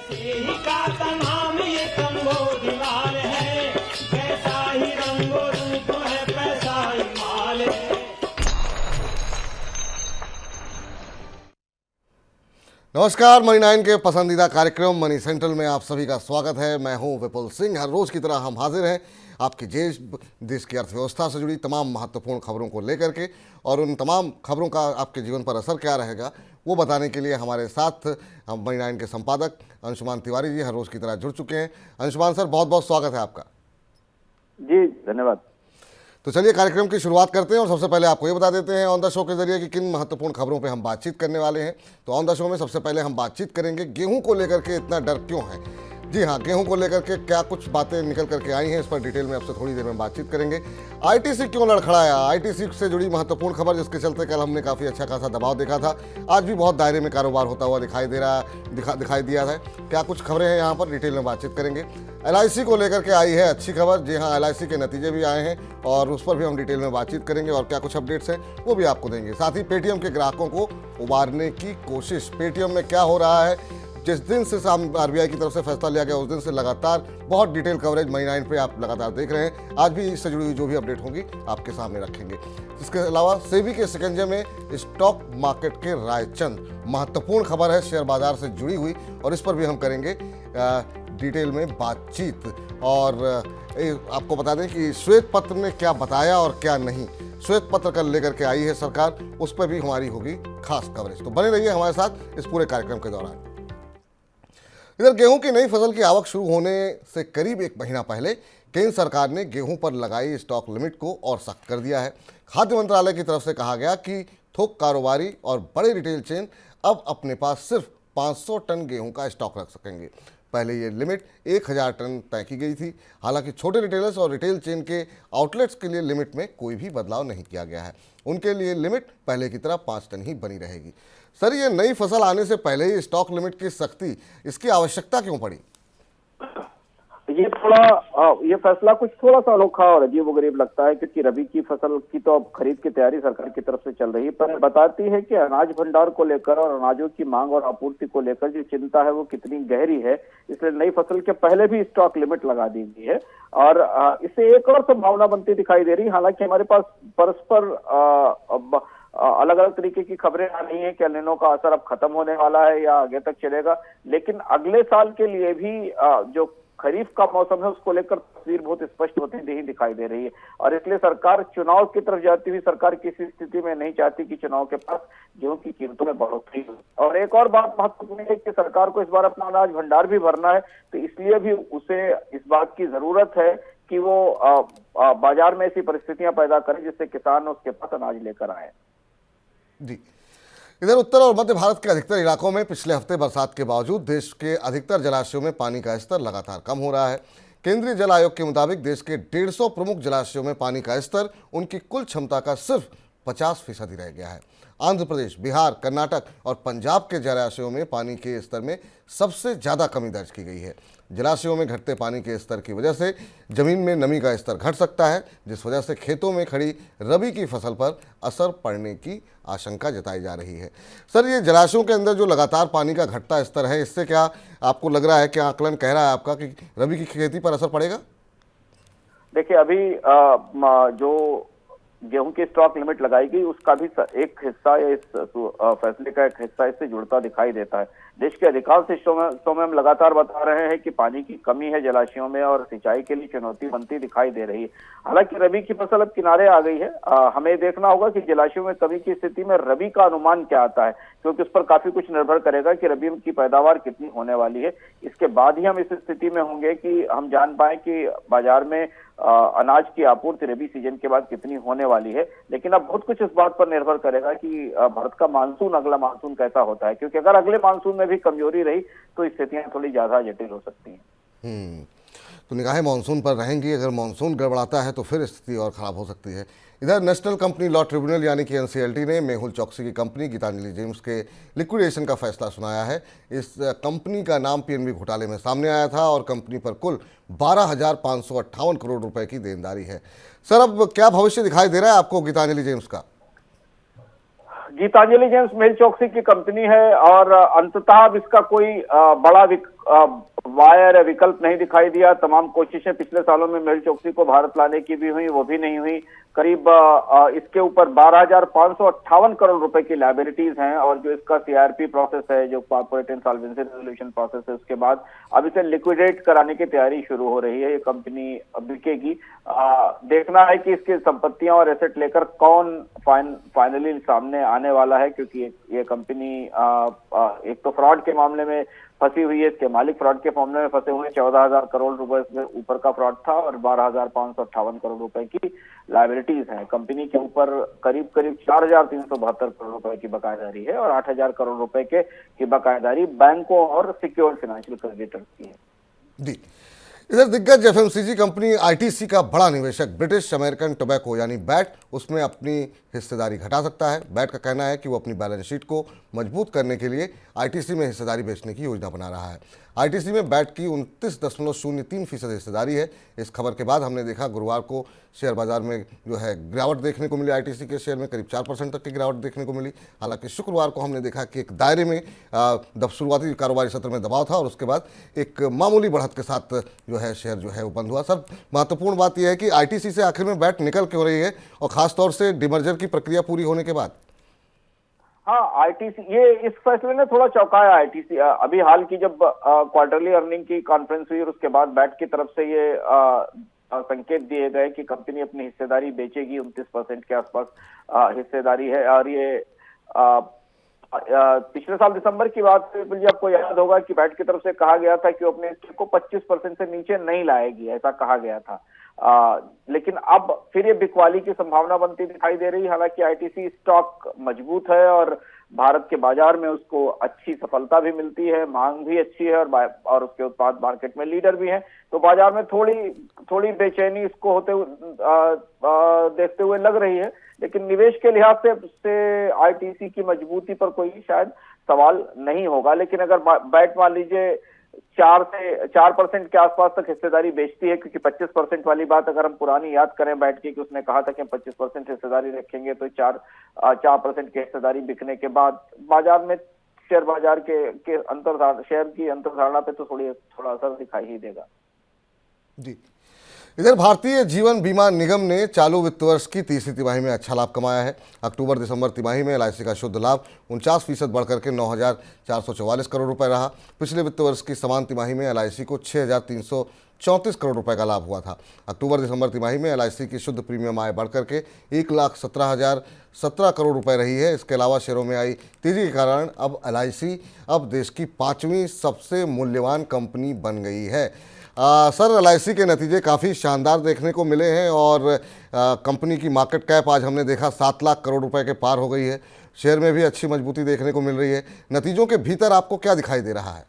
का नाम ये कंबोधिलाल है, कैसा ही रंगो रूप है, पैसा ही माल है। नमस्कार, मनी 9 के पसंदीदा कार्यक्रम मनी सेंट्रल में आप सभी का स्वागत है। मैं हूं विपुल सिंह। हर रोज की तरह हम हाजिर हैं आपकी देश की अर्थव्यवस्था से जुड़ी तमाम महत्वपूर्ण खबरों को लेकर के, और उन तमाम खबरों का आपके जीवन पर असर क्या रहेगा वो बताने के लिए हमारे साथ हम मनी 9 के संपादक अंशुमान तिवारी जी हर रोज की तरह जुड़ चुके हैं। अंशुमान सर, बहुत बहुत स्वागत है आपका। जी धन्यवाद। तो चलिए कार्यक्रम की शुरुआत करते हैं, और सबसे पहले आपको ये बता देते हैं ऑन द शो के जरिए कि किन महत्वपूर्ण खबरों पे हम बातचीत करने वाले हैं। तो ऑन द शो में सबसे पहले हम बातचीत करेंगे गेहूं को लेकर के इतना डर क्यों है। जी हाँ, गेहूं को लेकर के क्या कुछ बातें निकल करके आई हैं, इस पर डिटेल में आपसे थोड़ी देर में बातचीत करेंगे। आईटीसी क्यों लड़खड़ाया, आईटीसी से जुड़ी महत्वपूर्ण खबर जिसके चलते कल हमने काफ़ी अच्छा खासा दबाव देखा था, आज भी बहुत दायरे में कारोबार होता हुआ दिखाई दिया है। क्या कुछ खबरें हैं यहाँ पर डिटेल में बातचीत करेंगे। एलआईसी को लेकर के आई है अच्छी खबर। जी हाँ, एलआईसी के नतीजे भी आए हैं और उस पर भी हम डिटेल में बातचीत करेंगे, और क्या कुछ अपडेट्स हैं वो भी आपको देंगे। साथ ही पेटीएम के ग्राहकों को उबारने की कोशिश, पेटीएम में क्या हो रहा है, जिस दिन से आरबीआई की तरफ से फैसला लिया गया उस दिन से लगातार बहुत डिटेल कवरेज मनी 9 पे आप लगातार देख रहे हैं। आज भी इससे जुड़ी हुई जो भी अपडेट होगी आपके सामने रखेंगे। इसके अलावा सेबी के शिकंजे में स्टॉक मार्केट के रायचंद, महत्वपूर्ण खबर है शेयर बाजार से जुड़ी हुई, और इस पर भी हम करेंगे डिटेल में बातचीत। और आपको बता दें कि श्वेत पत्र ने क्या बताया और क्या नहीं, श्वेत पत्र कल लेकर के आई है सरकार, उस पर भी हमारी होगी खास कवरेज। तो बने रहिए हमारे साथ इस पूरे कार्यक्रम के दौरान। इधर गेहूं की नई फसल की आवक शुरू होने से करीब एक महीना पहले केंद्र सरकार ने गेहूं पर लगाई स्टॉक लिमिट को और सख्त कर दिया है। खाद्य मंत्रालय की तरफ से कहा गया कि थोक कारोबारी और बड़े रिटेल चेन अब अपने पास सिर्फ 500 टन गेहूं का स्टॉक रख सकेंगे। पहले ये लिमिट 1000 टन तय की गई थी। हालांकि छोटे रिटेलर्स और रिटेल चेन के आउटलेट्स के लिए लिमिट में कोई भी बदलाव नहीं किया गया है। उनके लिए लिमिट पहले की तरह 5 टन ही बनी रहेगी। सर, ये नई फसल आने से पहले ही स्टॉक लिमिट की सख्ती, इसकी आवश्यकता क्यों पड़ी? ये फैसला कुछ थोड़ा सा अनोखा और अजीबोगरीब लगता है, क्योंकि रबी की फसल की तो अब खरीद की तैयारी सरकार की तरफ से चल रही है, पर बताती है कि अनाज भंडार को लेकर और अनाजों की मांग और आपूर्ति को लेकर जो चिंता है वो कितनी गहरी है। इसलिए नई फसल के पहले भी स्टॉक लिमिट लगा दी गई है, और इससे एक और संभावना बनती दिखाई दे रही है। हालांकि हमारे पास परस्पर अलग अलग तरीके की खबरें आ रही हैं कि एल नीनो का असर अब खत्म होने वाला है या आगे तक चलेगा, लेकिन अगले साल के लिए भी जो खरीफ का मौसम है उसको लेकर तस्वीर बहुत स्पष्ट होती नहीं दिखाई दे रही है। और इसलिए सरकार चुनाव की तरफ जाती हुई सरकार किसी स्थिति में नहीं चाहती कि चुनाव के पास गेहूं की कीमतों में बढ़ोतरी हो। और एक और बात महत्वपूर्ण है कि सरकार को इस बार अपना अनाज भंडार भी भरना है, तो इसलिए भी उसे इस बात की जरूरत है कि वो बाजार में ऐसी परिस्थितियां पैदा करें जिससे किसान उसके पास अनाज लेकर आए। जी, इधर उत्तर और मध्य भारत के अधिकतर इलाकों में पिछले हफ्ते बरसात के बावजूद देश के अधिकतर जलाशयों में पानी का स्तर लगातार कम हो रहा है। केंद्रीय जल आयोग के मुताबिक देश के 150 प्रमुख जलाशयों में पानी का स्तर उनकी कुल क्षमता का सिर्फ 50% रह गया है। आंध्र प्रदेश, बिहार, कर्नाटक और पंजाब के जलाशयों में पानी के स्तर में सबसे ज़्यादा कमी दर्ज की गई है। जलाशयों में घटते पानी के स्तर की वजह से जमीन में नमी का स्तर घट सकता है, जिस वजह से खेतों में खड़ी रबी की फसल पर असर पड़ने की आशंका जताई जा रही है। सर, ये जलाशयों के अंदर जो लगातार पानी का घटता स्तर है, इससे क्या आपको लग रहा है, क्या आकलन कह रहा है आपका कि रबी की खेती पर असर पड़ेगा? देखिए, अभी जो गेहूं की स्टॉक लिमिट लगाई गई उसका भी एक हिस्सा या इस फैसले का एक हिस्सा इससे जुड़ता दिखाई देता है। देश के अधिकांश हिस्सों में हम लगातार बता रहे हैं कि पानी की कमी है जलाशयों में और सिंचाई के लिए चुनौती बनती दिखाई दे रही है। हालांकि रबी की फसल अब किनारे आ गई है। हमें देखना होगा कि जलाशयों में कमी की स्थिति में रबी का अनुमान क्या आता है, क्योंकि उस पर काफी कुछ निर्भर करेगा कि रबी की पैदावार कितनी होने वाली है। इसके बाद ही हम इस स्थिति में होंगे कि हम जान पाए कि बाजार में अनाज की आपूर्ति रबी सीजन के बाद कितनी होने वाली है। लेकिन अब बहुत कुछ इस बात पर निर्भर करेगा कि भारत का मानसून, अगला मानसून कैसा होता है, क्योंकि अगर अगले मानसून में भी कमजोरी रही तो स्थितियां थोड़ी ज्यादा जटिल हो सकती हैं। तो निगाहें मानसून पर रहेंगी। अगर मानसून गड़बड़ाता है तो फिर स्थिति और ख़राब हो सकती है। इधर नेशनल कंपनी लॉ ट्रिब्यूनल यानी कि एनसीएलटी ने मेहुल चौकसी की कंपनी गीतांजलि जेम्स के लिक्विडेशन का फैसला सुनाया है। इस कंपनी का नाम पीएनबी घोटाले में सामने आया था और कंपनी पर कुल 12,558 करोड़ रुपए की देनदारी है। सर, अब क्या भविष्य दिखाई दे रहा है आपको गीतांजलि जेम्स का? गीतांजलि जेम्स मेहुल चोकसी की कंपनी है और अंततः अब इसका कोई बड़ा वायर विकल्प नहीं दिखाई दिया। तमाम कोशिशें पिछले सालों में मेहुल चोकसी को भारत लाने की भी हुई, वो भी नहीं हुई। करीब इसके ऊपर 12,558 करोड़ रुपए की लायबिलिटीज हैं और जो इसका सीआरपी प्रोसेस है, जो कॉर्पोरेट इंसॉल्वेंसी रेजोल्यूशन प्रोसेस है, उसके बाद अब इसे लिक्विडेट कराने की तैयारी शुरू हो रही है। ये कंपनी बिकेगी। देखना है कि इसकी संपत्तियां और एसेट लेकर कौन फाइनली सामने आने वाला है, क्योंकि ये कंपनी एक तो फ्रॉड के मामले में फंसी हुई है, इसके मालिक फ्रॉड के मामले में फंसे हुए। 14,000 करोड़ रुपए से ऊपर का फ्रॉड था और 12,558 करोड़ रुपए की लायबिलिटीज हैं। कंपनी के ऊपर करीब 4,372 करोड़ रुपए की बकायेदारी है और 8,000 करोड़ रुपए की बकायेदारी बैंकों और सिक्योर्ड फाइनेंशियल क्रेडिटर्स की है। जी, इधर दिग्गज एफएमसीजी कंपनी आईटीसी का बड़ा निवेशक ब्रिटिश अमेरिकन टोबैको यानी बैट उसमें अपनी हिस्सेदारी घटा सकता है। बैट का कहना है कि वो अपनी बैलेंस शीट को मजबूत करने के लिए आईटीसी में हिस्सेदारी बेचने की योजना बना रहा है। आईटीसी में बैट की 29.03% हिस्सेदारी है। इस खबर के बाद हमने देखा गुरुवार को शेयर बाजार में जो है गिरावट देखने को मिली। आईटीसी के शेयर में करीब 4% तक की गिरावट देखने को मिली। हालांकि शुक्रवार को हमने देखा कि एक दायरे में शुरुआती कारोबारी सत्र में दबाव था और उसके बाद एक मामूली बढ़त के साथ जो है शेयर जो है वो बंद हुआ। सर, महत्वपूर्ण बात यह है कि आईटीसी से आखिर में बैट निकल क्यों रही है और खासतौर से डिमर्जर की प्रक्रिया पूरी होने के बाद। हाँ, आईटीसी ये इस फैसले ने थोड़ा चौंकाया आईटीसी। अभी हाल की जब क्वार्टरली अर्निंग की कॉन्फ्रेंस हुई और उसके बाद बैट की तरफ से ये संकेत दिए गए कि कंपनी अपनी हिस्सेदारी बेचेगी। 29% के आसपास हिस्सेदारी है और ये पिछले साल दिसंबर की बात है। जी, आपको याद होगा कि बैट की तरफ से कहा गया था कि वो अपने स्टेक को 25% से नीचे नहीं लाएगी, ऐसा कहा गया था। लेकिन अब फिर ये बिकवाली की संभावना बनती दिखाई दे रही। हालांकि आईटीसी स्टॉक मजबूत है और भारत के बाजार में उसको अच्छी सफलता भी मिलती है, मांग भी अच्छी है और उसके उत्पाद मार्केट में लीडर भी हैं। तो बाजार में थोड़ी बेचैनी इसको होते हुए देखते हुए लग रही है। लेकिन निवेश के लिहाज से आईटीसी की मजबूती पर कोई शायद सवाल नहीं होगा। लेकिन अगर बैट मान लीजिए 4% के आसपास तक हिस्सेदारी बेचती है, क्योंकि 25% वाली बात अगर हम पुरानी याद करें बैठ की कि उसने कहा था कि हम 25% हिस्सेदारी रखेंगे, तो 4% की हिस्सेदारी बिकने के बाद बाजार में शेयर बाजार के शेयर की अंतर्धारणा पे तो थोड़ा असर दिखाई ही देगा। जी, इधर भारतीय जीवन बीमा निगम ने चालू वित्त वर्ष की तीसरी तिमाही में अच्छा लाभ कमाया है। अक्टूबर दिसंबर तिमाही में एलआईसी का शुद्ध लाभ 49% बढ़कर के 9,444 करोड़ रुपए रहा। पिछले वित्त वर्ष की समान तिमाही में एलआईसी को 6,334 करोड़ रुपए का लाभ हुआ था। अक्टूबर दिसंबर तिमाही में एलआईसी की शुद्ध प्रीमियम आय बढ़कर के 1,17,017 करोड़ रुपए रही है। इसके अलावा शेयरों में आई तेजी के कारण अब एलआईसी अब देश की 5वीं सबसे मूल्यवान कंपनी बन गई है। सर, एलआईसी के नतीजे काफ़ी शानदार देखने को मिले हैं और कंपनी की मार्केट कैप आज हमने देखा 7 लाख करोड़ रुपए के पार हो गई है। शेयर में भी अच्छी मजबूती देखने को मिल रही है। नतीजों के भीतर आपको क्या दिखाई दे रहा है?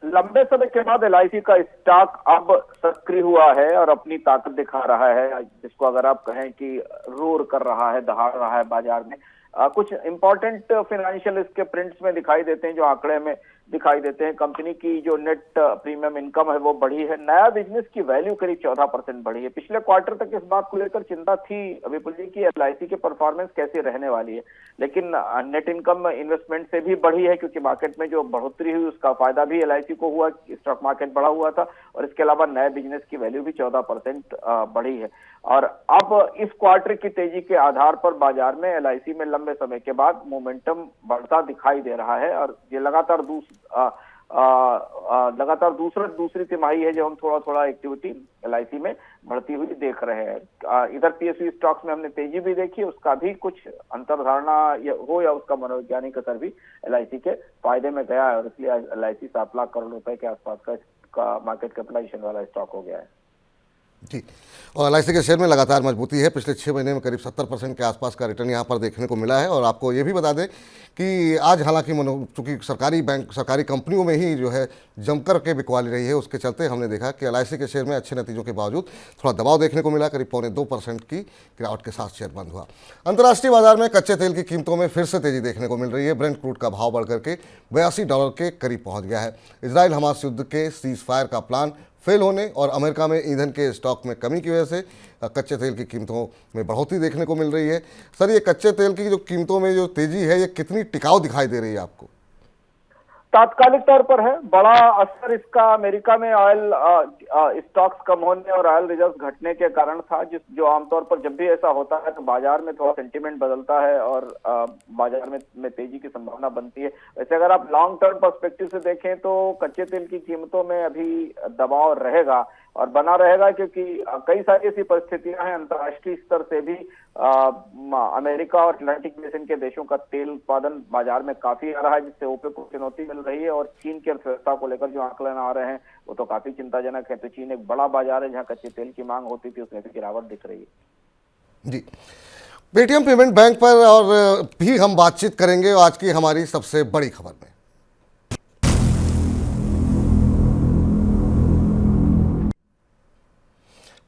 लंबे समय के बाद एलआईसी का स्टॉक अब सक्रिय हुआ है और अपनी ताकत दिखा रहा है, जिसको अगर आप कहें कि रोर कर रहा है, दहाड़ रहा है बाजार में। कुछ इंपॉर्टेंट फाइनेंशियल इसके प्रिंट्स में दिखाई देते हैं, जो आंकड़े में दिखाई देते हैं। कंपनी की जो नेट प्रीमियम इनकम है वो बढ़ी है। नया बिजनेस की वैल्यू करीब 14% बढ़ी है। पिछले क्वार्टर तक इस बात को लेकर चिंता थी विपुल जी की एलआईसी की परफॉर्मेंस कैसे रहने वाली है, लेकिन नेट इनकम इन्वेस्टमेंट से भी बढ़ी है, क्योंकि मार्केट में जो बढ़ोतरी हुई उसका फायदा भी एलआईसी को हुआ, स्टॉक मार्केट बढ़ा हुआ था और इसके अलावा नए बिजनेस की वैल्यू भी 14% बढ़ी है। और अब इस क्वार्टर की तेजी के आधार पर बाजार में एलआईसी में लंबे समय के बाद मोमेंटम बढ़ता दिखाई दे रहा है और ये लगातार दूसरी तिमाही है जो हम थोड़ा एक्टिविटी एलआईसी में बढ़ती हुई देख रहे हैं। इधर पीएसयू स्टॉक्स में हमने तेजी भी देखी, उसका भी कुछ अंतर्धारणा हो या उसका मनोवैज्ञानिक असर भी एलआईसी के फायदे में गया है और इसलिए एलआईसी 7 लाख करोड़ रुपए के आसपास का मार्केट कैपिटलाइजेशन वाला स्टॉक हो गया है। जी, और एलआईसी के शेयर में लगातार मजबूती है। पिछले 6 महीने में करीब 70% के आसपास का रिटर्न यहाँ पर देखने को मिला है। और आपको ये भी बता दें कि आज हालांकि चूँकि सरकारी कंपनियों में ही जो है जमकर के बिकवाली रही है, उसके चलते हमने देखा कि एलआईसी के शेयर में अच्छे नतीजों के बावजूद थोड़ा दबाव देखने को मिला। करीब 2.25% की गिरावट के साथ शेयर बंद हुआ। अंतर्राष्ट्रीय बाजार में कच्चे तेल की कीमतों में फिर से तेजी देखने को मिल रही है। ब्रेंट क्रूड का भाव बढ़कर के $82 के करीब पहुँच गया है। इजराइल हमास युद्ध के सीज फायर का प्लान फेल होने और अमेरिका में ईंधन के स्टॉक में कमी की वजह से कच्चे तेल की कीमतों में बढ़ोतरी देखने को मिल रही है। सर, ये कच्चे तेल की जो कीमतों में जो तेजी है, ये कितनी टिकाऊ दिखाई दे रही है आपको? तात्कालिक तौर पर है। बड़ा असर इसका अमेरिका में ऑयल स्टॉक्स कम होने और ऑयल रिजर्व घटने के कारण था, जो आमतौर पर जब भी ऐसा होता है तो बाजार में थोड़ा सेंटीमेंट बदलता है और बाजार में तेजी की संभावना बनती है। वैसे अगर आप लॉन्ग टर्म पर्सपेक्टिव से देखें तो कच्चे तेल की कीमतों में अभी दबाव रहेगा और बना रहेगा, क्योंकि कई सारी ऐसी परिस्थितियां हैं अंतर्राष्ट्रीय स्तर से भी। अमेरिका और अटलांटिक बेसिन के देशों का तेल उत्पादन बाजार में काफी आ रहा है, जिससे ओपेक को चुनौती मिल रही है। और चीन की अर्थव्यवस्था को लेकर जो आंकलन आ रहे हैं वो तो काफी चिंताजनक है। तो चीन एक बड़ा बाजार है जहां कच्चे तेल की मांग होती थी, उसमें भी गिरावट दिख रही है। जी, पेटीएम पेमेंट बैंक पर और भी हम बातचीत करेंगे आज की हमारी सबसे बड़ी खबर में।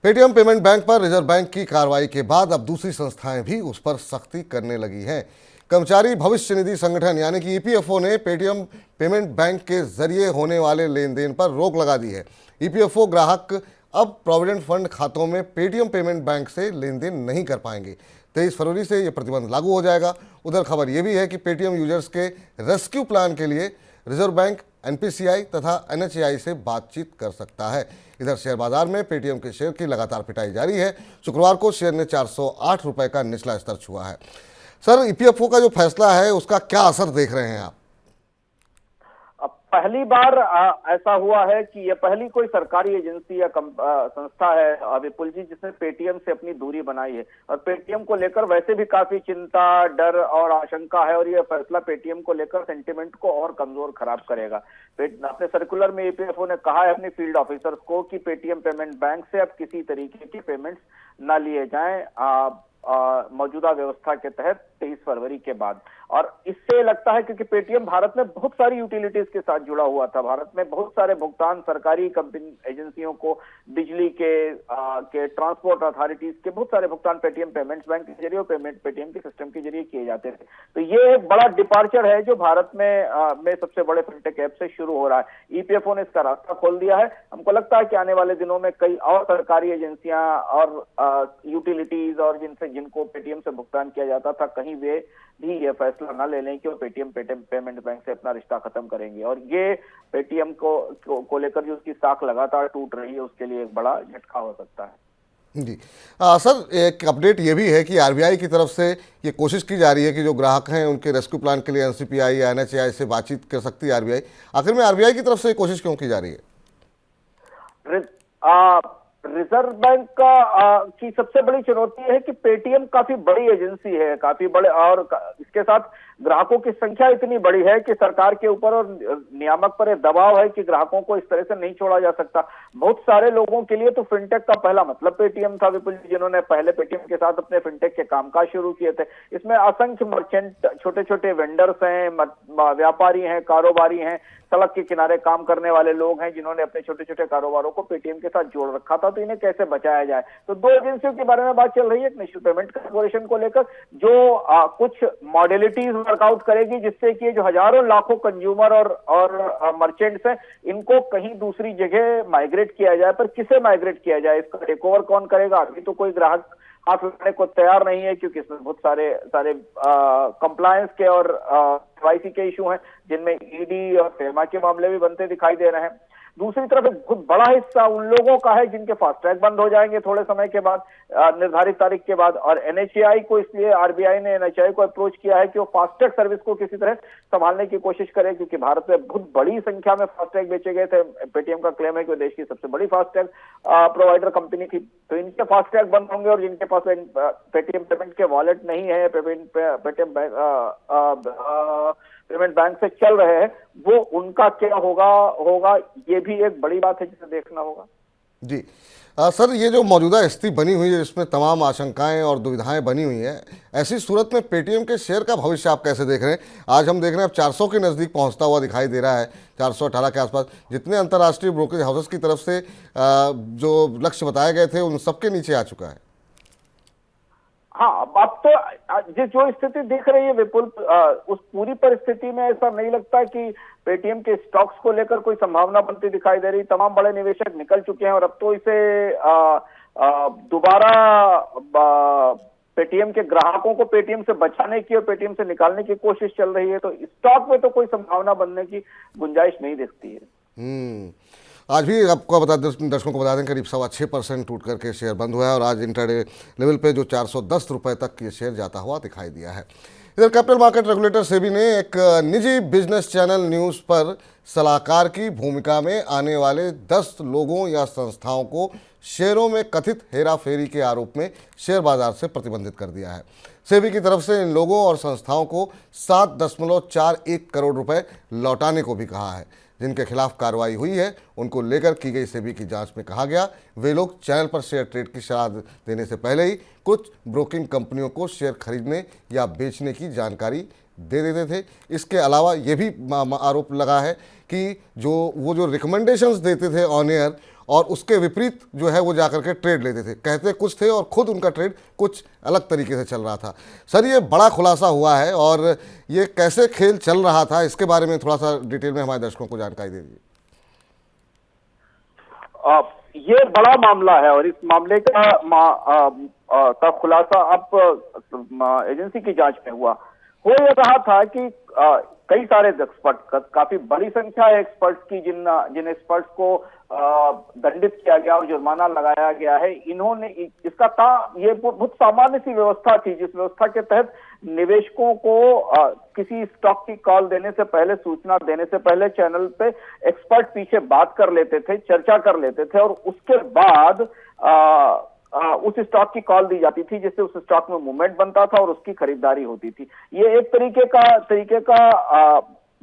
पेटीएम पेमेंट बैंक पर रिजर्व बैंक की कार्रवाई के बाद अब दूसरी संस्थाएं भी उस पर सख्ती करने लगी हैं। कर्मचारी भविष्य निधि संगठन यानी कि ईपीएफओ ने पेटीएम पेमेंट बैंक के जरिए होने वाले लेन देन पर रोक लगा दी है। ईपीएफओ ग्राहक अब प्रोविडेंट फंड खातों में पेटीएम पेमेंट बैंक से लेन देन नहीं कर पाएंगे। 23 फरवरी से यह प्रतिबंध लागू हो जाएगा। उधर खबर यह भी है कि पेटीएम यूजर्स के रेस्क्यू प्लान के लिए रिजर्व बैंक एनपीसीआई तथा एनएचएआई से बातचीत कर सकता है। इधर शेयर बाजार में पेटीएम के शेयर की लगातार पिटाई जारी है। शुक्रवार को शेयर ने 408 रुपए का निचला स्तर छुआ है। सर, ईपीएफओ का जो फैसला है उसका क्या असर देख रहे हैं आप? पहली बार ऐसा हुआ है कि यह पहली कोई सरकारी एजेंसी या संस्था है विपुल जी जिसने पेटीएम से अपनी दूरी बनाई है। और पेटीएम को लेकर वैसे भी काफी चिंता, डर और आशंका है, और यह फैसला पेटीएम को लेकर सेंटिमेंट को और कमजोर खराब करेगा। अपने सर्कुलर में ईपीएफओ ने कहा है अपने फील्ड ऑफिसर्स को कि पेटीएम पेमेंट बैंक से अब किसी तरीके के पेमेंट्स न लिए जाएं मौजूदा व्यवस्था के तहत 23 फरवरी के बाद। और इससे लगता है क्योंकि पेटीएम भारत में बहुत सारी यूटिलिटीज के साथ जुड़ा हुआ था। भारत में बहुत सारे भुगतान सरकारी कंपनी एजेंसियों को, बिजली के ट्रांसपोर्ट अथॉरिटीज के बहुत सारे भुगतान पेटीएम पेमेंट्स बैंक के जरिए और पेटीएम के सिस्टम के जरिए किए जाते थे। तो ये एक बड़ा डिपार्चर है जो भारत में सबसे बड़े फिनटेक ऐप से शुरू हो रहा है। ईपीएफओ ने इसका रास्ता खोल दिया है। हमको लगता है कि आने वाले दिनों में कई और सरकारी एजेंसियां और यूटिलिटीज और जिनको पेटीएम से भुगतान किया जाता था, कहीं वे भी ये फैसला न ले लें कि वो पेटीएम पेमेंट बैंक से अपना रिश्ता खत्म करेंगे। और ये पेटीएम को लेकर जो उसकी साख लगातार टूट रही है उसके लिए एक बड़ा झटका हो सकता है। जी सर, एक अपडेट ये भी है कि आरबीआई की तरफ से ये कोशिश की जा रही है कि जो ग्राहक हैं उनके रेस्क्यू प्लान के लिए एनसीपीआई या एनएचएआई से बातचीत कर सकती है आरबीआई। आखिर में आरबीआई की तरफ से ये कोशिश क्यों की जा रही है? रिजर्व बैंक की सबसे बड़ी चुनौती है कि पेटीएम काफी बड़ी एजेंसी है, काफी बड़े, और इसके साथ ग्राहकों की संख्या इतनी बड़ी है कि सरकार के ऊपर और नियामक पर दबाव है कि ग्राहकों को इस तरह से नहीं छोड़ा जा सकता। बहुत सारे लोगों के लिए तो फिनटेक का पहला मतलब पेटीएम था विपुल जी, जिन्होंने पहले पेटीएम के साथ अपने फिनटेक के कामकाज शुरू किए थे। इसमें असंख्य मर्चेंट, छोटे छोटे वेंडर्स हैं, व्यापारी हैं, कारोबारी हैं, सड़क के किनारे काम करने वाले लोग हैं जिन्होंने अपने छोटे छोटे कारोबारों को पेटीएम के साथ जोड़ रखा था। तो इन्हें कैसे बचाया जाए, तो दो एजेंसियों के बारे में बात चल रही है। एक नेशनल पेमेंट कॉर्पोरेशन को लेकर जो कुछ मॉडलिटीज वर्कआउट करेगी जिससे कि जो हजारों लाखों कंज्यूमर और मर्चेंट्स हैं इनको कहीं दूसरी जगह माइग्रेट किया जाए। पर किसे माइग्रेट किया जाए, इसका टेक ओवर कौन करेगा, अभी तो कोई ग्राहक हाथ लगाने को तैयार नहीं है, क्योंकि इसमें बहुत सारे कंप्लायंस के और केवाईसी के इशू हैं जिनमें ईडी और फेमा के मामले भी बनते दिखाई दे रहे हैं। दूसरी तरफ एक बहुत बड़ा हिस्सा उन लोगों का है जिनके फास्टैग बंद हो जाएंगे थोड़े समय के बाद, निर्धारित तारीख के बाद। और एनएचएआई को, इसलिए आरबीआई ने एनएचएआई को अप्रोच किया है कि वो फास्टैग सर्विस को किसी तरह संभालने की कोशिश करे, क्योंकि भारत में बहुत बड़ी संख्या में फास्टैग बेचे गए थे। पेटीएम का क्लेम है कि वो देश की सबसे बड़ी फास्टैग प्रोवाइडर कंपनी थी। तो इनके फास्टैग बंद होंगे और जिनके पास पेटीएम पेमेंट के वॉलेट नहीं है, पेटीएम पेमेंट बैंक से चल रहे हैं, वो उनका क्या होगा ये भी एक बड़ी बात है जिसे देखना होगा। जी सर, ये जो मौजूदा स्थिति बनी हुई है जिसमें तमाम आशंकाएं और दुविधाएं बनी हुई हैं, ऐसी सूरत में पेटीएम के शेयर का भविष्य आप कैसे देख रहे हैं? आज हम देख रहे हैं अब 400 के नज़दीक पहुंचता हुआ दिखाई दे रहा है, 418 के आसपास। जितने अंतर्राष्ट्रीय ब्रोकरेज हाउसेस की तरफ से जो लक्ष्य बताए गए थे उन सबके नीचे आ चुका है। हाँ, अब तो जो स्थिति दिख रही है विपुल, उस पूरी परिस्थिति में ऐसा नहीं लगता कि पेटीएम के स्टॉक्स को लेकर कोई संभावना बनती दिखाई दे रही। तमाम बड़े निवेशक निकल चुके हैं और अब तो इसे दोबारा पेटीएम के ग्राहकों को पेटीएम से बचाने की और पेटीएम से निकालने की कोशिश चल रही है। तो स्टॉक में तो कोई संभावना बनने की गुंजाइश नहीं दिखती है। आज भी आपको बता दें, दर्शकों को बता दें, करीब 6.25% टूट करके शेयर बंद हुआ है और आज इंटरडे लेवल पे जो 410 रुपए तक ये शेयर जाता हुआ दिखाई दिया है। इधर कैपिटल मार्केट रेगुलेटर सेबी ने एक निजी बिजनेस चैनल न्यूज़ पर सलाहकार की भूमिका में आने वाले 10 लोगों या संस्थाओं को शेयरों में कथित हेराफेरी के आरोप में शेयर बाजार से प्रतिबंधित कर दिया है। सेबी की तरफ से इन लोगों और संस्थाओं को 7.41 करोड़ रुपए लौटाने को भी कहा है। जिनके खिलाफ कार्रवाई हुई है उनको लेकर की गई सेबी की जांच में कहा गया वे लोग चैनल पर शेयर ट्रेड की शराब देने से पहले ही कुछ ब्रोकिंग कंपनियों को शेयर खरीदने या बेचने की जानकारी दे देते थे। इसके अलावा ये भी आरोप लगा है कि वो रिकमेंडेशंस देते थे ऑन एयर और उसके विपरीत जो है वो जाकर के ट्रेड लेते थे, कहते कुछ थे और खुद उनका ट्रेड कुछ अलग तरीके से चल रहा था। सर, ये बड़ा खुलासा हुआ है और ये कैसे खेल चल रहा था, इसके बारे में थोड़ा सा डिटेल में हमारे दर्शकों को जानकारी दे दीजिए। ये बड़ा मामला है और इस मामले का खुलासा अब एजेंसी की जांच में हुआ। हो ये रहा था कि कई सारे एक्सपर्ट, काफी बड़ी संख्या है एक्सपर्ट्स की, जिन एक्सपर्ट्स को दंडित किया गया और जुर्माना लगाया गया है। इन्होंने ये बहुत सामान्य सी व्यवस्था थी, जिस व्यवस्था के तहत निवेशकों को किसी स्टॉक की कॉल देने से पहले, सूचना देने से पहले चैनल पे एक्सपर्ट पीछे बात कर लेते थे, चर्चा कर लेते थे और उसके बाद उस स्टॉक की कॉल दी जाती थी, जिससे उस स्टॉक में मूवमेंट बनता था और उसकी खरीदारी होती थी। ये एक तरीके का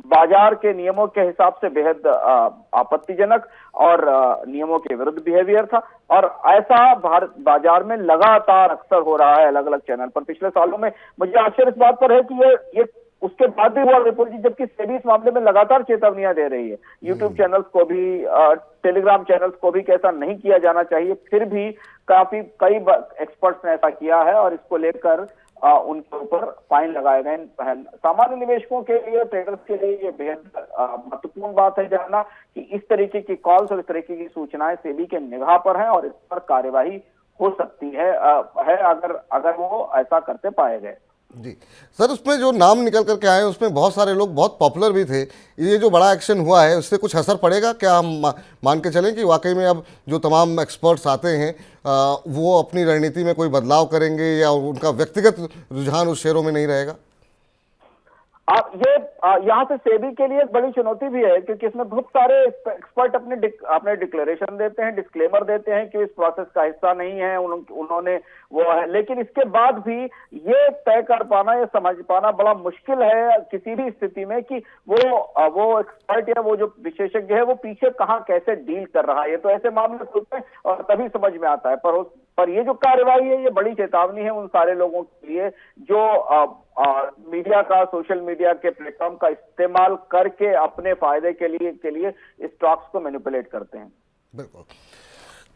बाजार के नियमों के हिसाब से बेहद आपत्तिजनक और नियमों के विरुद्ध बिहेवियर था और ऐसा भारत बाजार में लगातार अक्सर हो रहा है अलग अलग चैनल पर पिछले सालों में। मुझे आश्चर्य इस बात पर है कि ये उसके बाद भी हुआ रिपोर्ट, जबकि सेबी इस मामले में लगातार चेतावनियां दे रही है यूट्यूब चैनल्स को भी, टेलीग्राम चैनल्स को भी, कैसा नहीं किया जाना चाहिए। फिर भी कई एक्सपर्ट्स ने ऐसा किया है और इसको लेकर उनके ऊपर फाइन लगाए गए हैं। सामान्य निवेशकों के लिए, ट्रेडर्स के लिए ये बेहद महत्वपूर्ण बात है जानना कि इस तरीके की कॉल्स और इस तरीके की सूचनाएं सेबी के निगाह पर हैं और इस पर कार्यवाही हो सकती है अगर वो ऐसा करते पाए गए। जी सर, उसमें जो नाम निकल करके आए उसमें बहुत सारे लोग बहुत पॉपुलर भी थे। ये जो बड़ा एक्शन हुआ है उससे कुछ असर पड़ेगा क्या? हम मान के चलें कि वाकई में अब जो तमाम एक्सपर्ट्स आते हैं वो अपनी रणनीति में कोई बदलाव करेंगे या उनका व्यक्तिगत रुझान उस शेयरों में नहीं रहेगा? ये यहाँ से सेबी के लिए एक बड़ी चुनौती भी है, क्योंकि इसमें बहुत सारे एक्सपर्ट अपने डिक्लेरेशन देते हैं, डिस्क्लेमर देते हैं कि इस प्रोसेस का हिस्सा नहीं है, उन्होंने वो है, लेकिन इसके बाद भी ये तय कर पाना, ये समझ पाना बड़ा मुश्किल है किसी भी स्थिति में कि वो एक्सपर्ट या वो जो विशेषज्ञ है वो पीछे कहाँ कैसे डील कर रहा है। तो ऐसे मामले खुलते हैं और तभी समझ में आता है। पर ये जो कार्रवाई है ये बड़ी चेतावनी है उन सारे लोगों के लिए जो मीडिया का, सोशल मीडिया के प्लेटफॉर्म का इस्तेमाल करके अपने फायदे के लिए स्टॉक्स को मैनिपुलेट करते हैं। बिल्कुल,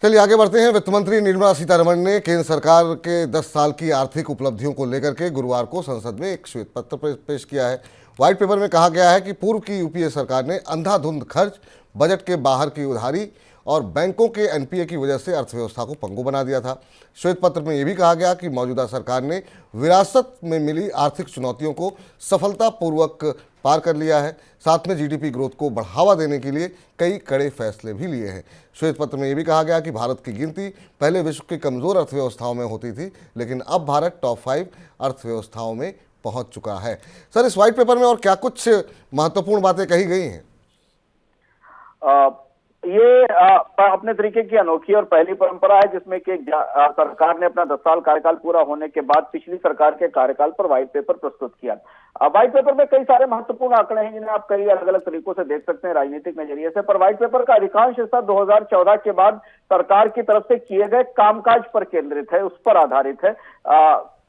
चलिए आगे बढ़ते हैं। वित्त मंत्री निर्मला सीतारमण ने केंद्र सरकार के 10 साल की आर्थिक उपलब्धियों को लेकर के गुरुवार को संसद में एक श्वेत पत्र पेश किया है। व्हाइट पेपर में कहा गया है कि पूर्व की यूपीए सरकार ने अंधाधुंध खर्च, बजट के बाहर की उधारी और बैंकों के एनपीए की वजह से अर्थव्यवस्था को पंगु बना दिया था। श्वेत पत्र में यह भी कहा गया कि मौजूदा सरकार ने विरासत में मिली आर्थिक चुनौतियों को सफलतापूर्वक पार कर लिया है। साथ में जीडीपी ग्रोथ को बढ़ावा देने के लिए कई कड़े फैसले भी लिए हैं। श्वेत पत्र में यह भी कहा गया कि भारत की गिनती पहले विश्व की कमज़ोर अर्थव्यवस्थाओं में होती थी, लेकिन अब भारत टॉप 5 अर्थव्यवस्थाओं में पहुंच चुका है। सर, इस व्हाइट पेपर में और क्या कुछ महत्वपूर्ण बातें कही गई हैं? ये अपने तरीके की अनोखी और पहली परंपरा है जिसमें कि सरकार ने अपना 10 साल कार्यकाल पूरा होने के बाद पिछली सरकार के कार्यकाल पर व्हाइट पेपर प्रस्तुत किया। व्हाइट पेपर में कई सारे महत्वपूर्ण आंकड़े हैं जिन्हें आप कई अलग अलग तरीकों से देख सकते हैं राजनीतिक नजरिए से। पर व्हाइट पेपर का अधिकांश हिस्सा 2014 के बाद सरकार की तरफ से किए गए कामकाज पर केंद्रित है, उस पर आधारित है।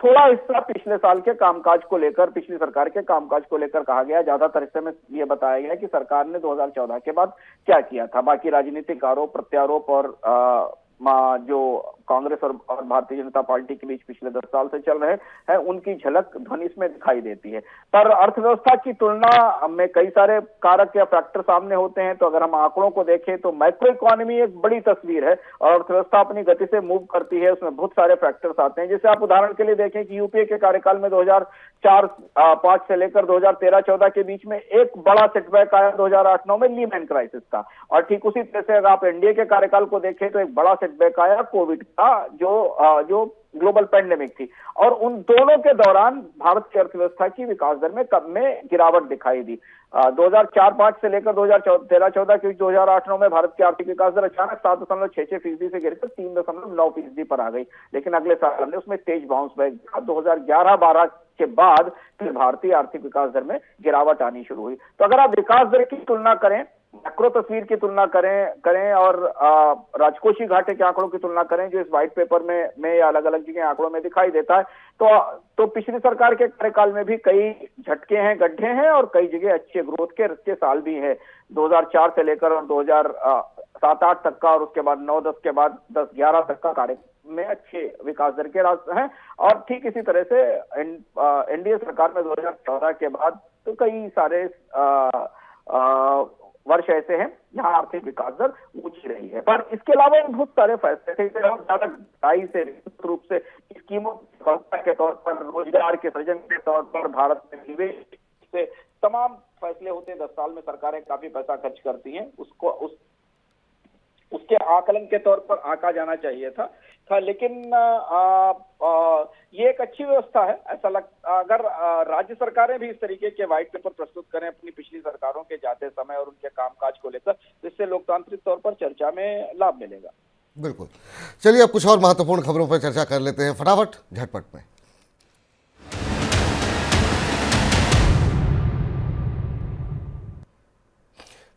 थोड़ा हिस्सा पिछले साल के कामकाज को लेकर, पिछली सरकार के कामकाज को लेकर कहा गया। ज्यादातर हिस्से में यह बताया गया कि सरकार ने 2014 के बाद क्या किया था। बाकी राजनीतिक आरोप प्रत्यारोप और जो कांग्रेस और भारतीय जनता पार्टी के बीच पिछले 10 साल से चल रहे हैं, उनकी झलक ध्वनि इसमें दिखाई देती है। पर अर्थव्यवस्था की तुलना में कई सारे कारक या फैक्टर सामने होते हैं। तो अगर हम आंकड़ों को देखें तो माइक्रो इकोनॉमी एक बड़ी तस्वीर है और अर्थव्यवस्था अपनी गति से मूव करती है, उसमें बहुत सारे फैक्टर्स आते हैं। जैसे आप उदाहरण के लिए देखें कि यूपीए के कार्यकाल में 2004-5 से लेकर 2013-14 के बीच में एक बड़ा सेटबैक आया 2008-9 में लीमैन क्राइसिस का, और ठीक उसी तरह से अगर आप एनडीए के कार्यकाल को देखें तो एक बड़ा सेटबैक आया कोविड का, जो ग्लोबल पैंडेमिक थी। और उन दोनों के दौरान भारत की अर्थव्यवस्था की विकास दर में गिरावट दिखाई दी। 2004-5 से लेकर 2013-14 के बीच 2008-9 में भारत की आर्थिक विकास दर अचानक 7.66% से गिरकर 3.9% पर आ गई। लेकिन अगले साल हमने उसमें तेज बाउंस बैक 2011-12 के बाद फिर भारतीय आर्थिक विकास दर में गिरावट आनी शुरू हुई। तो अगर आप विकास दर की तुलना करें, मैक्रो तस्वीर की तुलना करें और राजकोषीय घाटे के आंकड़ों की तुलना करें जो इस व्हाइट पेपर में या अलग अलग जगह आंकड़ों में दिखाई देता है, तो पिछली सरकार के कार्यकाल में भी कई झटके हैं, गड्ढे हैं और कई जगह अच्छे ग्रोथ के साल भी हैं। 2004 से लेकर और 2007-8 तक का, और उसके बाद 9-10 के बाद 10-11 तक का कार्य में अच्छे विकास दर के रास्ते हैं। और ठीक इसी तरह से एनडीए सरकार में 2014 के बाद तो कई सारे वर्ष ऐसे हैं जहां आर्थिक विकास दर ऊंची रही है। पर इसके अलावा बहुत सारे फैसले थे ज्यादा गहराई से रूप से स्कीमों के तौर पर, रोजगार के सृजन के तौर पर, भारत में निवेश से तमाम फैसले होते हैं। 10 साल में सरकारें काफी पैसा खर्च करती हैं, उसके आकलन के तौर पर आंका जाना चाहिए था। लेकिन ये एक अच्छी व्यवस्था है ऐसा अगर राज्य सरकारें भी इस तरीके के व्हाइट पेपर प्रस्तुत करें अपनी पिछली सरकारों के जाते समय और उनके कामकाज को लेकर, तो इससे लोकतांत्रिक तौर पर चर्चा में लाभ मिलेगा। बिल्कुल। चलिए अब कुछ और महत्वपूर्ण खबरों पर चर्चा कर लेते हैं फटाफट झटपट में।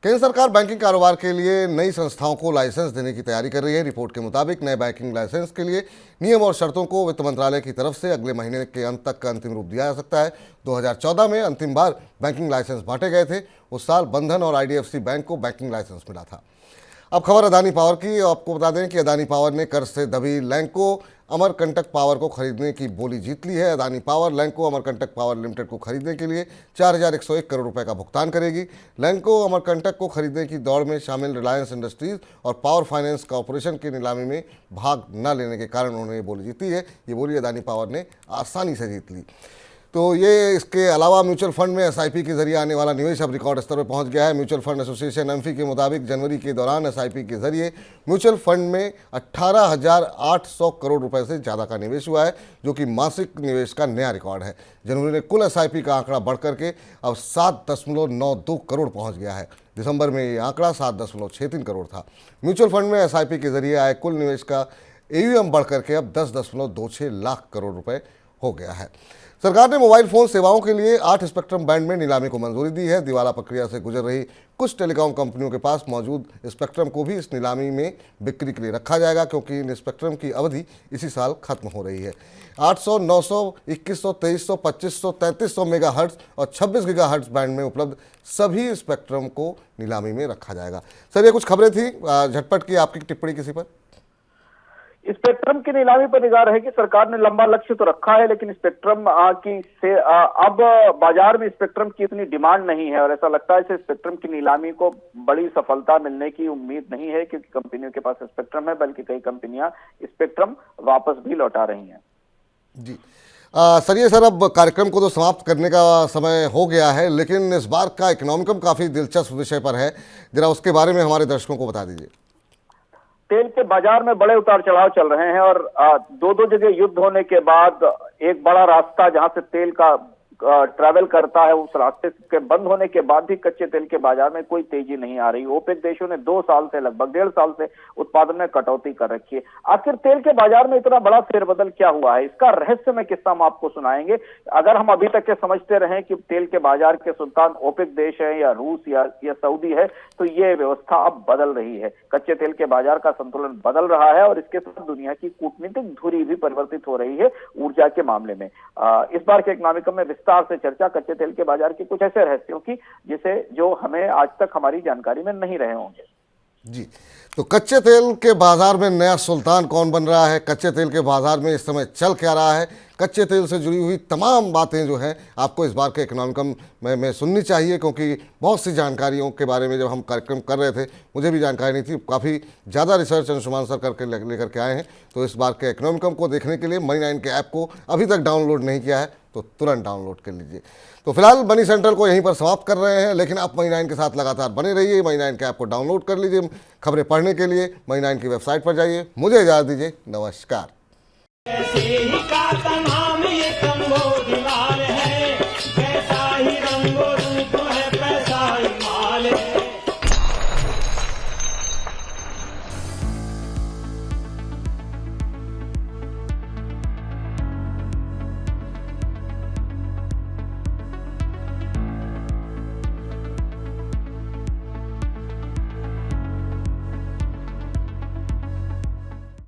केंद्र सरकार बैंकिंग कारोबार के लिए नई संस्थाओं को लाइसेंस देने की तैयारी कर रही है। रिपोर्ट के मुताबिक नए बैंकिंग लाइसेंस के लिए नियम और शर्तों को वित्त मंत्रालय की तरफ से अगले महीने के अंत तक का अंतिम रूप दिया जा सकता है। 2014 में अंतिम बार बैंकिंग लाइसेंस बांटे गए थे। उस साल बंधन और आईडीएफसी बैंक को बैंकिंग लाइसेंस मिला था। अब खबर अदानी पावर की। आपको बता दें कि अदानी पावर ने कर्ज से दबी लैंको अमरकंटक पावर को खरीदने की बोली जीत ली है। Adani power Lanco Amarkantak power limited को खरीदने के लिए 4101 करोड़ रुपए का भुगतान करेगी। लैंको अमरकंटक को खरीदने की दौड़ में शामिल रिलायंस इंडस्ट्रीज और पावर फाइनेंस कॉरपोरेशन की नीलामी में भाग न लेने के कारण उन्होंने ये बोली जीती है। ये बोली अदानी पावर ने आसानी से जीत ली। तो ये इसके अलावा म्यूचुअल फंड में एसआईपी के जरिए आने वाला निवेश अब रिकॉर्ड स्तर पर पहुंच गया है। म्यूचुअल फंड एसोसिएशन एमफी के मुताबिक जनवरी के दौरान एसआईपी के जरिए म्यूचुअल फंड में 18,800 करोड़ रुपए से ज़्यादा का निवेश हुआ है, जो कि मासिक निवेश का नया रिकॉर्ड है। जनवरी में कुल एसआईपी का आंकड़ा बढ़कर के अब 7.92 करोड़ पहुँच गया है। दिसंबर में ये आंकड़ा 7.63 करोड़ था। म्यूचुअल फंड में एसआईपी के जरिए आए कुल निवेश का AUM बढ़कर के अब 10.26 लाख करोड़ रुपए हो गया है। सरकार ने मोबाइल फोन सेवाओं के लिए 8 स्पेक्ट्रम बैंड में नीलामी को मंजूरी दी है। दिवाला प्रक्रिया से गुजर रही कुछ टेलीकॉम कंपनियों के पास मौजूद स्पेक्ट्रम को भी इस नीलामी में बिक्री के लिए रखा जाएगा, क्योंकि इन स्पेक्ट्रम की अवधि इसी साल खत्म हो रही है। 800, 900, 2100, 2300, 2500, 3300 मेगाहर्ट्ज और 26 गीगाहर्ट्ज बैंड में उपलब्ध सभी स्पेक्ट्रम को नीलामी में रखा जाएगा। सर, ये कुछ खबरें थी झटपट की। आपकी टिप्पणी किसी पर? स्पेक्ट्रम की नीलामी पर निगाह रहेगी। सरकार ने लंबा लक्ष्य तो रखा है, लेकिन स्पेक्ट्रम अब बाजार में स्पेक्ट्रम की इतनी डिमांड नहीं है और ऐसा लगता है कि स्पेक्ट्रम की नीलामी को बड़ी सफलता मिलने की उम्मीद नहीं है, क्योंकि कंपनियों के पास स्पेक्ट्रम है, बल्कि कई कंपनियां स्पेक्ट्रम वापस भी लौटा रही हैं। जी सर, ये सर अब कार्यक्रम को तो समाप्त करने का समय हो गया है, लेकिन इस बार का इकोनॉमिकम काफ़ी दिलचस्प विषय पर है। जरा उसके बारे में हमारे दर्शकों को बता दीजिए। तेल के बाजार में बड़े उतार चढ़ाव चल रहे हैं और दो जगह युद्ध होने के बाद एक बड़ा रास्ता जहां से तेल का ट्रैवल करता है, उस रास्ते के बंद होने के बाद भी कच्चे तेल के बाजार में कोई तेजी नहीं आ रही। ओपेक देशों ने 2 साल से, लगभग 1.5 साल से उत्पादन में कटौती कर रखी है। आखिर तेल के बाजार में इतना बड़ा फेरबदल क्या हुआ है, इसका रहस्यमय किस्सा हम आपको सुनाएंगे। अगर हम अभी तक के समझते रहे कि तेल के बाजार के सुल्तान ओपेक देश है या रूस या सऊदी है, तो ये व्यवस्था अब बदल रही है। कच्चे तेल के बाजार का संतुलन बदल रहा है और इसके साथ दुनिया की कूटनीतिक धुरी भी परिवर्तित हो रही है ऊर्जा के मामले में। इस बार के इकोनॉमिकम में से चर्चा कच्चे तेल के बाजार के कुछ ऐसे रहस्यों की जो हमें आज तक हमारी जानकारी में नहीं रहे होंगे। जी, तो कच्चे तेल के बाजार में नया सुल्तान कौन बन रहा है, कच्चे तेल के बाजार में इस समय चल क्या रहा है, कच्चे तेल से जुड़ी हुई तमाम बातें जो हैं आपको इस बार के इकोनॉमिकम में सुननी चाहिए, क्योंकि बहुत सी जानकारियों के बारे में जब हम कार्यक्रम कर रहे थे मुझे भी जानकारी नहीं थी। काफ़ी ज़्यादा रिसर्च अंशुमान सर करके लेकर के आए हैं। तो इस बार के इकोनॉमिकम को देखने के लिए मनी 9 के ऐप को अभी तक डाउनलोड नहीं किया है तो तुरंत डाउनलोड कर लीजिए। तो फिलहाल मनी सेंट्रल को यहीं पर समाप्त कर रहे हैं, लेकिन आप मनी 9 के साथ लगातार बने रहिए। मनी 9 के ऐप को डाउनलोड कर लीजिए, खबरें पढ़ने के लिए मनी 9 की वेबसाइट पर जाइए। मुझे इजाज़त दीजिए, नमस्कार। ऐसे ही का नाम ये